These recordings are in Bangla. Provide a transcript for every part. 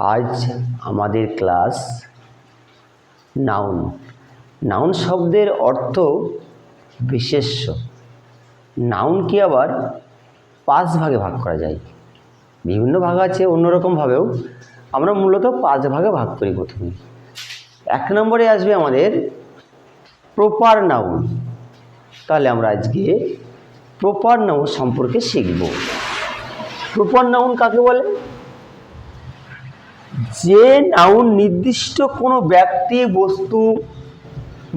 আজ আমাদের ক্লাস নাউন। নাউন শব্দের অর্থ বিশেষ্য। নাউনকে আবার 5 ভাগে ভাগ করা যায়। বিভিন্ন ভাগ আছে, অন্যরকমভাবেও আমরা মূলত 5 ভাগে ভাগ করি। প্রথমে 1 নম্বরে আসবে আমাদের প্রপার নাউন। তাহলে আমরা আজকে প্রপার নাউন সম্পর্কে শিখব। প্রপার নাউন কাকে বলে? যে নাউন নির্দিষ্ট কোনো ব্যক্তি, বস্তু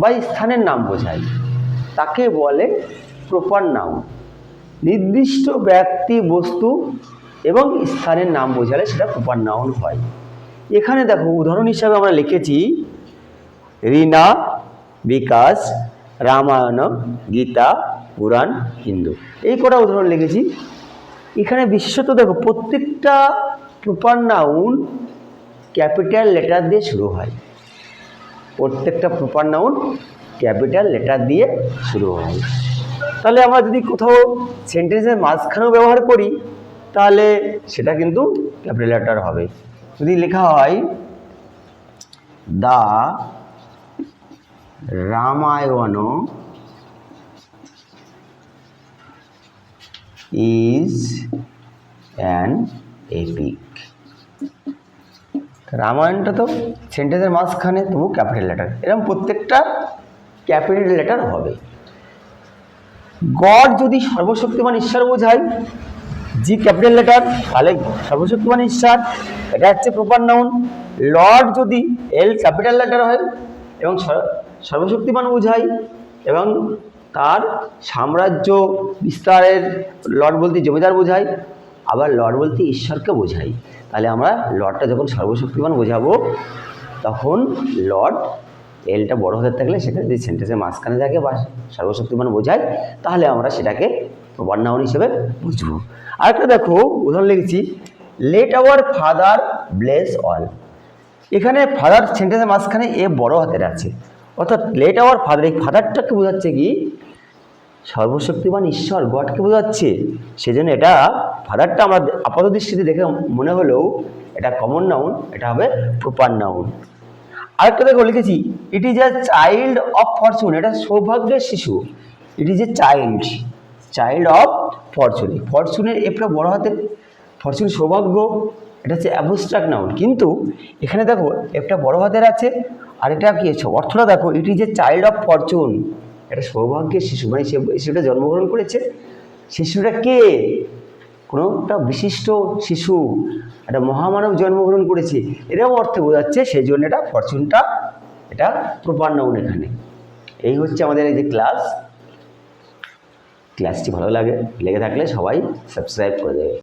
বা স্থানের নাম বোঝায় তাকে বলে প্রপার নাউন। নির্দিষ্ট ব্যক্তি, বস্তু এবং স্থানের নাম বোঝালে সেটা প্রপার নাউন হয়। এখানে দেখো উদাহরণ হিসাবে আমরা লিখেছি রীনা, বিকাশ, রামায়ণ, গীতা, পুরাণ, হিন্দু, এই কটা উদাহরণ লিখেছি। এখানে বিশেষত দেখো প্রত্যেকটা প্রপার নাউন ক্যাপিটাল লেটার দিয়ে শুরু হয়। প্রত্যেকটা প্রপার নাউন ক্যাপিটাল লেটার দিয়ে শুরু হয়। তাহলে আমরা যদি কোথাও সেন্টেন্সের মাঝখানেও ব্যবহার করি তাহলে সেটা কিন্তু ক্যাপিটাল লেটার হবে। যদি লেখা হয় দা রামায়ণ ইজ অ্যান এপিক, রামায়ণটা তো সেন্টেন্সের মাঝখানে, তবু ক্যাপিটাল লেটার। এরকম প্রত্যেকটা ক্যাপিটাল লেটার হবে। গড যদি সর্বশক্তিমান ঈশ্বর বোঝায়, জি ক্যাপিটাল লেটার, তাহলে সর্বশক্তিমান ঈশ্বর, এটা হচ্ছে প্রপার নাউন। লর্ড যদি এল ক্যাপিটাল লেটার হয় এবং সর্বশক্তিমান বোঝায় এবং তার সাম্রাজ্য বিস্তারের, লর্ড বলতে জমিদার বোঝায়, আবার লর্ড বলতে ঈশ্বরকে বোঝায়। তাহলে আমরা লর্ডটা যখন সর্বশক্তিমান বোঝাবো তখন লর্ড এলটা বড় হতে থাকলে সেটা যদি সেন্টেন্সের মাঝখানে থাকে বা সর্বশক্তিমান বোঝায় তাহলে আমরা সেটাকে প্রপার নাউন হিসেবে বুঝবো। আরেকটা দেখো উদাহরণ লিখেছি let our father bless all. এখানে ফাদার সেন্টেন্সের মাঝখানে এ বড় হাতের আছে, অর্থাৎ লেট আওয়ার ফাদার, এই ফাদারটাকে বোঝাচ্ছে কি সর্বশক্তিমান ঈশ্বর, গডকে বোঝাচ্ছে। সেজন্য এটা ফাদারটা আমরা আপাত দৃষ্টিতে দেখে মনে হলেও এটা কমন নাউন, এটা হবে প্রপার নাউন। আরেকটা দেখো লিখেছি it is a child of fortune, এটা সৌভাগ্যের শিশু। It is a child, child of fortune. ফরচুনের একটা বড় হাতের, ফরচুন সৌভাগ্য, এটা হচ্ছে অ্যাবস্ট্রাক্ট নাউন। কিন্তু এখানে দেখো একটা বড় হাতের আছে আর এটা কি আছে, অর্থটা দেখো ইট is a child of fortune, এটা সৌভাগ্যের শিশু, মানে সে শিশুটা জন্মগ্রহণ করেছে। শিশুটা কে? কোনো একটা বিশিষ্ট শিশু, একটা মহামানব জন্মগ্রহণ করেছে, এরকম অর্থে বোঝাচ্ছে। সেই জন্য এটা ফরচুনটা এটা প্রপার নাউন এখানে। এই হচ্ছে আমাদের এই যে ক্লাসটি ভালো লেগে থাকলে সবাই সাবস্ক্রাইব করে দেবে।